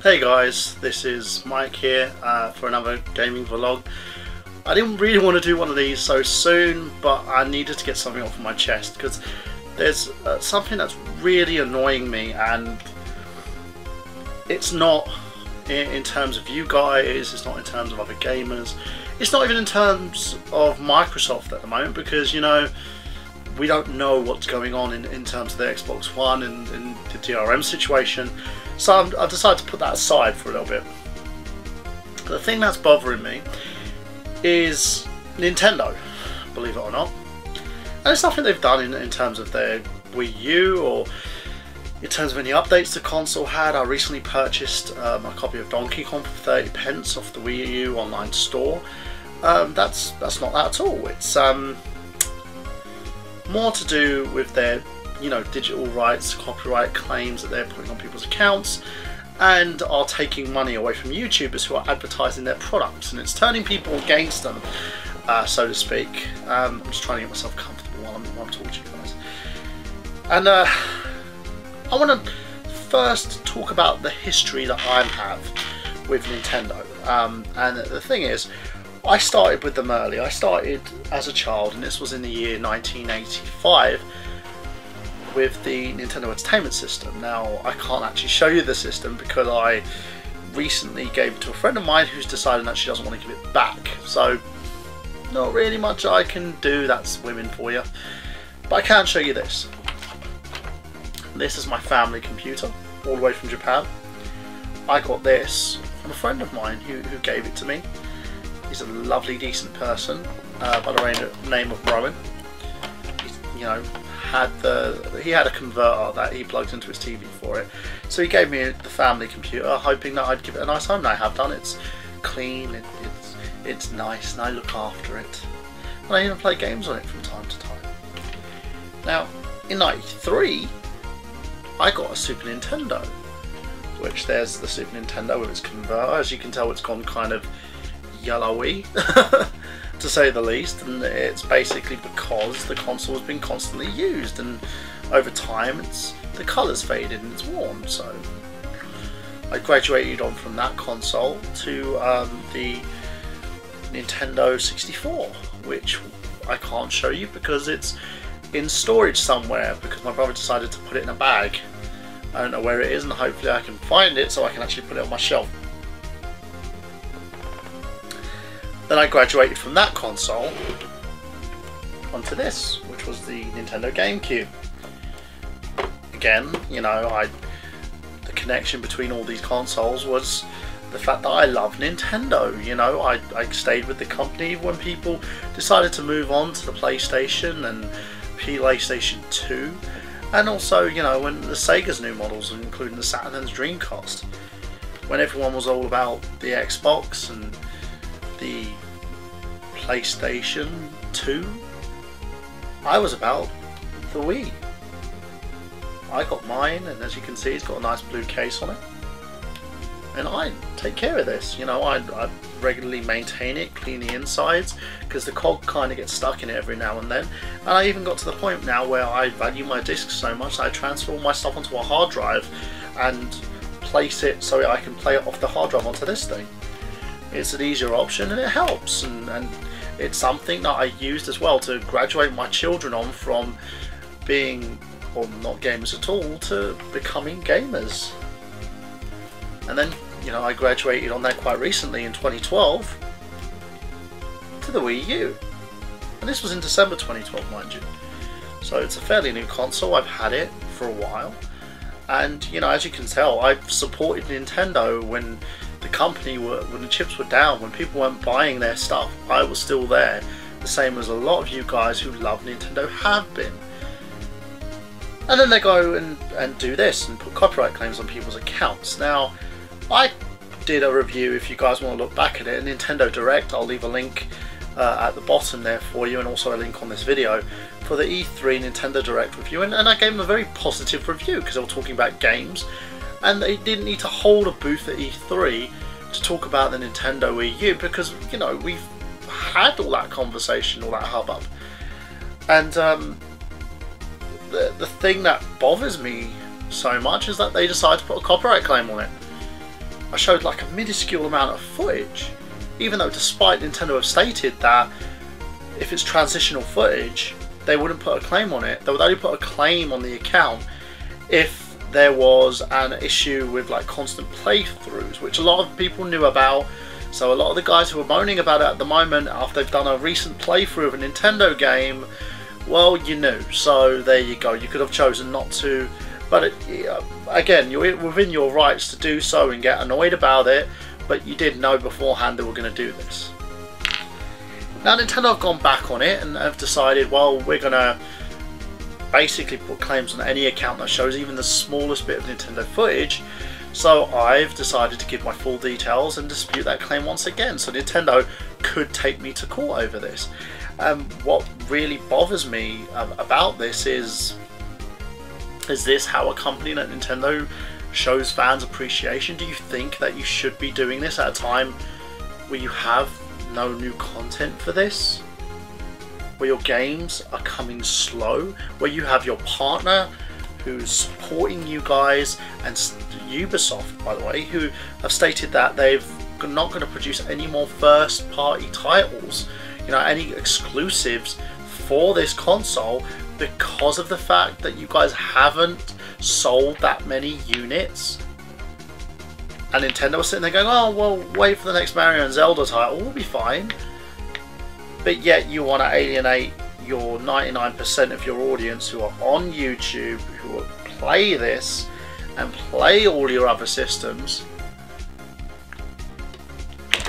Hey guys, this is Mike here for another gaming vlog. I didn't really want to do one of these so soon, but I needed to get something off my chest because there's something that's really annoying me, and it's not in terms of you guys, it's not in terms of other gamers, it's not even in terms of Microsoft at the moment, because you know, we don't know what's going on in terms of the Xbox One and the DRM situation. So I decided to put that aside for a little bit. The thing that's bothering me is Nintendo, believe it or not. And it's nothing they've done in terms of their Wii U or in terms of any updates the console had. I recently purchased a copy of Donkey Kong for 30 pence off the Wii U online store. That's not that at all. It's more to do with their, you know, digital rights, copyright claims that they're putting on people's accounts, and are taking money away from YouTubers who are advertising their products, and it's turning people against them, so to speak. I'm just trying to get myself comfortable while I'm talking to you guys. And I want to first talk about the history that I have with Nintendo. And the thing is, I started with them early. I started as a child, and this was in the year 1985 with the Nintendo Entertainment System. Now, I can't actually show you the system because I recently gave it to a friend of mine who's decided that she doesn't want to give it back. So, not really much I can do. That's women for you. But I can show you this. This is my family computer, all the way from Japan. I got this from a friend of mine who gave it to me. He's a lovely, decent person by the name of Rowan. He's, you know, he had a converter that he plugged into his TV for it. So he gave me the family computer, hoping that I'd give it a nice home. And I have done. It's clean, it's nice, and I look after it. And I even play games on it from time to time. Now, in '93, I got a Super Nintendo, which there's the Super Nintendo with its converter. As you can tell, it's gone kind of yellowy, to say the least, and it's basically because the console has been constantly used, and over time the colours faded and it's worn. So I graduated on from that console to the Nintendo 64, which I can't show you because it's in storage somewhere, because my brother decided to put it in a bag. I don't know where it is, and hopefully I can find it so I can actually put it on my shelf. Then I graduated from that console onto this, which was the Nintendo GameCube. Again, you know, the connection between all these consoles was the fact that I love Nintendo. You know, I stayed with the company when people decided to move on to the PlayStation and PlayStation 2, and also, you know, when the Sega's new models, including the Saturn and the Dreamcast, when everyone was all about the Xbox and the PlayStation 2, I was about the Wii. I got mine, and as you can see, it's got a nice blue case on it, and I take care of this. You know, I regularly maintain it, clean the insides, because the cog kind of gets stuck in it every now and then. And I even got to the point now where I value my discs so much that I transfer all my stuff onto a hard drive and place it so I can play it off the hard drive onto this thing. It's an easier option, and it helps, and it's something that I used as well to graduate my children on from being, well, not gamers at all, to becoming gamers. And then, you know, I graduated on that quite recently in 2012 to the Wii U, and this was in December 2012, mind you. So it's a fairly new console. I've had it for a while, and you know, as you can tell, I've supported Nintendo when the company when the chips were down, when people weren't buying their stuff. I was still there, the same as a lot of you guys who love Nintendo have been. And then they go and do this and put copyright claims on people's accounts. Now, I did a review, if you guys want to look back at it, a Nintendo Direct. I'll leave a link at the bottom there for you, and also a link on this video for the E3 Nintendo Direct review, and I gave them a very positive review because they were talking about games, and they didn't need to hold a booth at E3 to talk about the Nintendo Wii U, because, you know, we've had all that conversation, all that hubbub. And the thing that bothers me so much is that they decided to put a copyright claim on it. I showed like a minuscule amount of footage, even though despite Nintendo have stated that if it's transitional footage, they wouldn't put a claim on it. They would only put a claim on the account if there was an issue with like constant playthroughs, which a lot of people knew about. So a lot of the guys who are moaning about it at the moment, after they've done a recent playthrough of a Nintendo game, well, you knew. So there you go. You could have chosen not to, but again, you're within your rights to do so and get annoyed about it, but you did know beforehand they were going to do this. Now Nintendo have gone back on it and have decided, well, we're going to basically put claims on any account that shows even the smallest bit of Nintendo footage. So I've decided to give my full details and dispute that claim once again. So Nintendo could take me to court over this. What really bothers me about this is this how a company like Nintendo shows fans appreciation? Do you think that you should be doing this at a time where you have no new content for this? Where your games are coming slow? Where you have your partner who's supporting you guys, and Ubisoft, by the way, who have stated that they're not going to produce any more first party titles, you know, any exclusives for this console, because of the fact that you guys haven't sold that many units. And Nintendo was sitting there going, oh well, wait for the next Mario and Zelda title, we'll be fine. But yet you want to alienate your 99% of your audience who are on YouTube, who will play this and play all your other systems,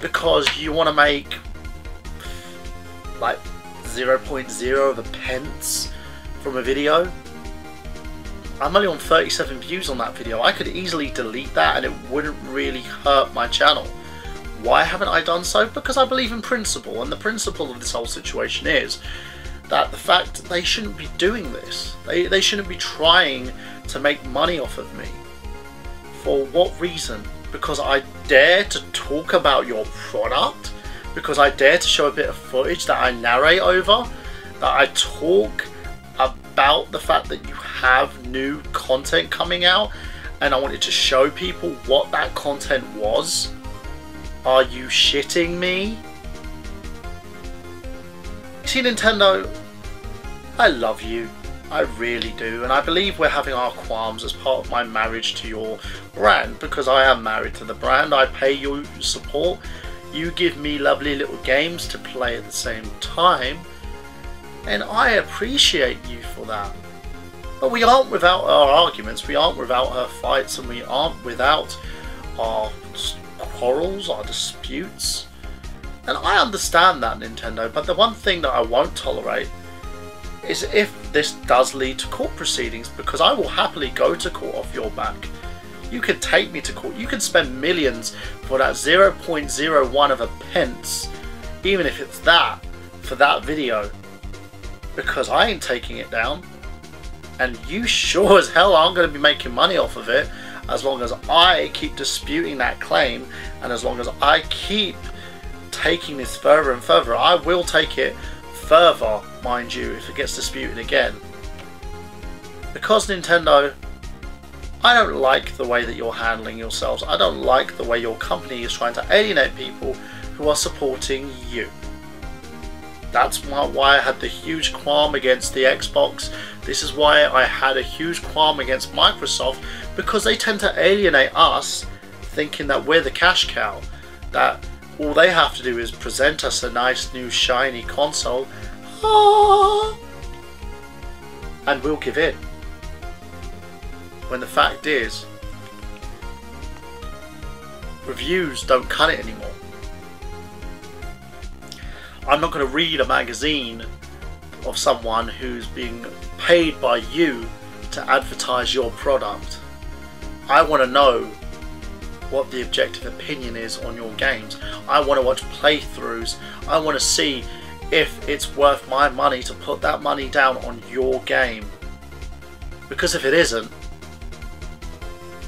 because you want to make like 0.0 of a pence from a video. I'm only on 37 views on that video. I could easily delete that and it wouldn't really hurt my channel. Why haven't I done so? Because I believe in principle, and the principle of this whole situation is that the fact that they shouldn't be doing this. They shouldn't be trying to make money off of me. For what reason? Because I dare to talk about your product? Because I dare to show a bit of footage that I narrate over? That I talk about the fact that you have new content coming out and I wanted to show people what that content was? Are you shitting me? See, Nintendo, I love you, I really do, and I believe we're having our qualms as part of my marriage to your brand, because I am married to the brand. I pay you support, you give me lovely little games to play at the same time, and I appreciate you for that. But we aren't without our arguments, we aren't without our fights, and we aren't without our quarrels, our disputes. And I understand that, Nintendo, but the one thing that I won't tolerate is if this does lead to court proceedings, because I will happily go to court off your back. You can take me to court, you can spend millions for that 0.01 of a pence, even if it's that, for that video, because I ain't taking it down, and you sure as hell aren't going to be making money off of it as long as I keep disputing that claim, and as long as I keep taking this further and further. I will take it further, mind you, if it gets disputed again. Because Nintendo, I don't like the way that you're handling yourselves. I don't like the way your company is trying to alienate people who are supporting you. That's why I had the huge qualm against the Xbox. This is why I had a huge qualm against Microsoft, because they tend to alienate us, thinking that we're the cash cow, that all they have to do is present us a nice new shiny console, and we'll give in. When the fact is, reviews don't cut it anymore. I'm not going to read a magazine of someone who's being paid by you to advertise your product. I want to know what the objective opinion is on your games. I want to watch playthroughs. I want to see if it's worth my money to put that money down on your game. Because if it isn't,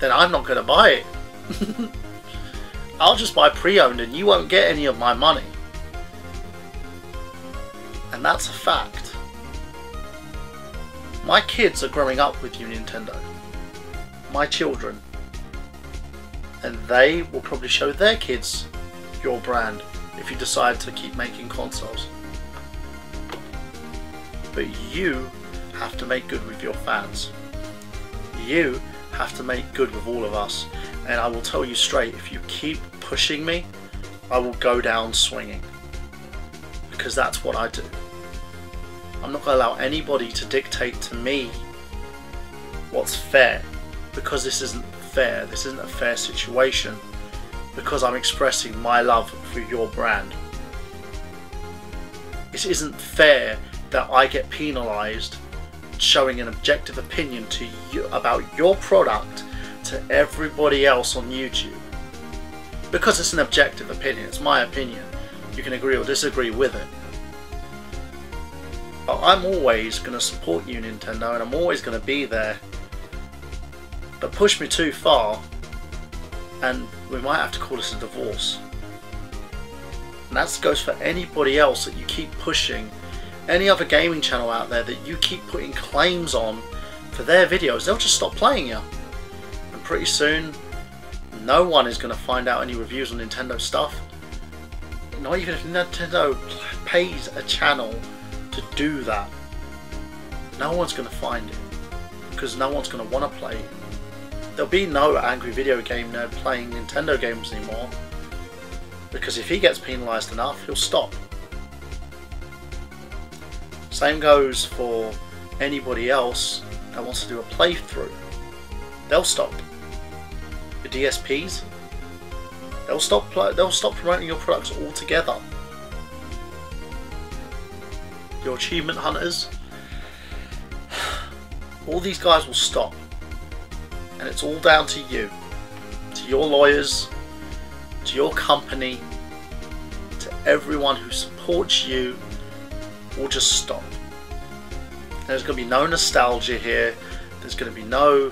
then I'm not going to buy it. I'll just buy pre-owned and you won't get any of my money. And that's a fact. My kids are growing up with you, Nintendo. my children, and they will probably show their kids your brand if you decide to keep making consoles. But you have to make good with your fans. You have to make good with all of us. And I will tell you straight, if you keep pushing me, I will go down swinging. Because that's what I do. I'm not going to allow anybody to dictate to me what's fair. Because this isn't fair. This isn't a fair situation. Because I'm expressing my love for your brand. It isn't fair that I get penalised showing an objective opinion to you about your product to everybody else on YouTube. Because it's an objective opinion, it's my opinion. You can agree or disagree with it. But I'm always going to support you, Nintendo, and I'm always going to be there. But push me too far and we might have to call this a divorce. And that goes for anybody else that you keep pushing. Any other gaming channel out there that you keep putting claims on for their videos, they'll just stop playing you. And pretty soon, no one is going to find out any reviews on Nintendo stuff. Not even if Nintendo pays a channel to do that. No one's going to find it. Because no one's going to want to play it. There'll be no angry video game nerd playing Nintendo games anymore. Because if he gets penalised enough, he'll stop. Same goes for anybody else that wants to do a playthrough. They'll stop. The DSPs, they'll stop promoting your products altogether. Your achievement hunters, all these guys will stop. And it's all down to you, to your lawyers, to your company, to everyone who supports you. Will just stop. There's going to be no nostalgia here. There's going to be no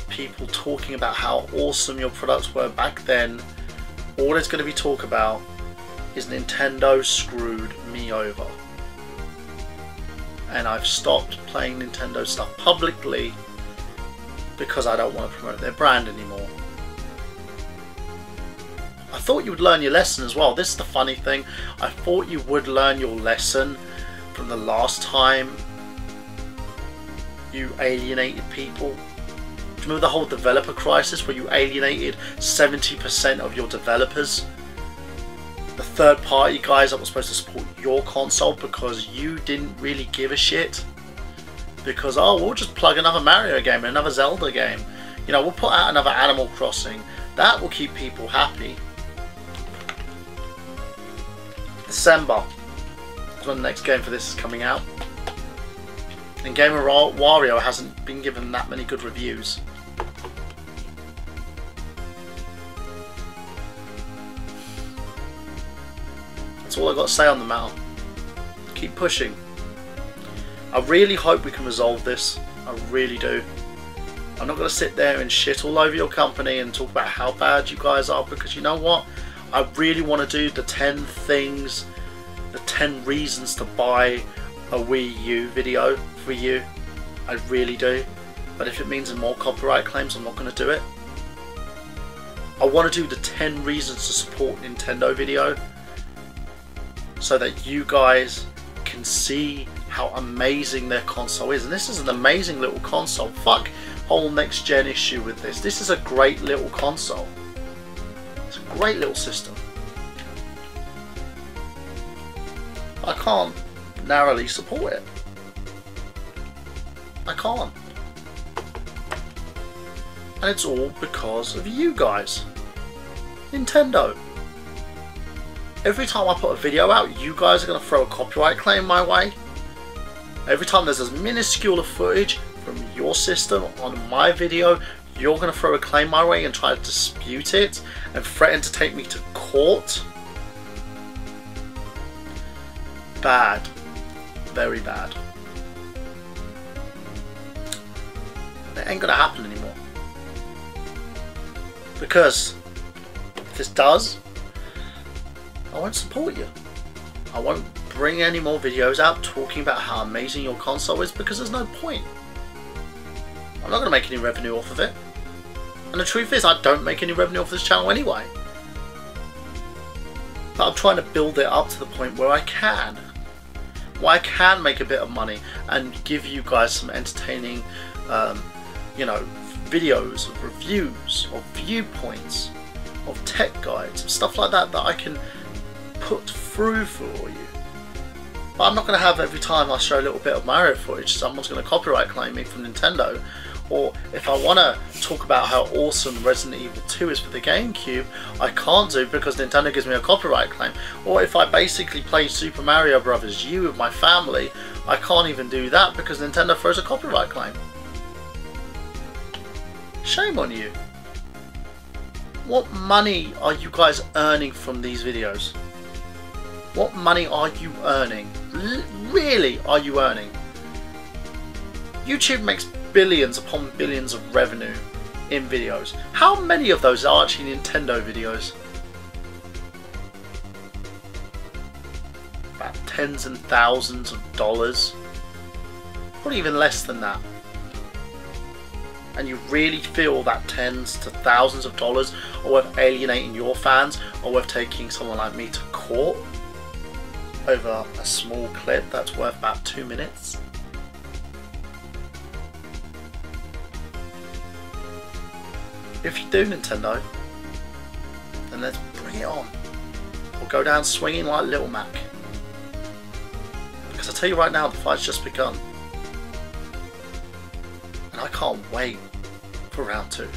people talking about how awesome your products were back then. All there's going to be talk about is Nintendo screwed me over. And I've stopped playing Nintendo stuff publicly because I don't want to promote their brand anymore. I thought you would learn your lesson as well. This is the funny thing. I thought you would learn your lesson from the last time you alienated people. Do you remember the whole developer crisis where you alienated 70% of your developers? The third party guys that were supposed to support your console because you didn't really give a shit. Because, oh, we'll just plug another Mario game and another Zelda game. You know, we'll put out another Animal Crossing. That will keep people happy. December. When the next game for this is coming out. And Game of Wario hasn't been given that many good reviews. That's all I've got to say on the matter. Keep pushing. I really hope we can resolve this. I really do. I'm not going to sit there and shit all over your company and talk about how bad you guys are, because you know what? I really want to do the 10 things, the 10 reasons to buy a Wii U video for you. I really do. But if it means more copyright claims, I'm not going to do it. I want to do the 10 reasons to support Nintendo video so that you guys can see how amazing their console is. And this is an amazing little console. Fuck whole next gen issue with this. This is a great little console. It's a great little system. I can't narrowly support it. I can't. And it's all because of you guys. Nintendo. Every time I put a video out, you guys are going to throw a copyright claim my way. Every time there's as minuscule of footage from your system on my video, you're going to throw a claim my way and try to dispute it and threaten to take me to court. Bad. Very bad. It ain't going to happen anymore. Because if this does, I won't support you. I won't bring any more videos out talking about how amazing your console is, because there's no point. I'm not going to make any revenue off of it. And the truth is, I don't make any revenue off this channel anyway. But I'm trying to build it up to the point where I can. Where I can make a bit of money and give you guys some entertaining, you know, videos of reviews, of viewpoints, of tech guides, stuff like that that I can put through for you. But I'm not going to have every time I show a little bit of Mario footage, someone's going to copyright claim me from Nintendo. Or if I want to talk about how awesome Resident Evil 2 is for the GameCube, I can't do because Nintendo gives me a copyright claim. Or if I basically play Super Mario Bros. U with my family, I can't even do that because Nintendo throws a copyright claim. Shame on you. What money are you guys earning from these videos? What money are you earning? Really, are you earning? YouTube makes billions upon billions of revenue in videos. How many of those are actually Nintendo videos? About tens and thousands of dollars. Probably even less than that. And you really feel that tens to thousands of dollars are worth alienating your fans, or worth taking someone like me to court over a small clip that's worth about 2 minutes? If you do, Nintendo, then let's bring it on. We'll go down swinging like Little Mac. Because I tell you right now, the fight's just begun. And I can't wait for round 2.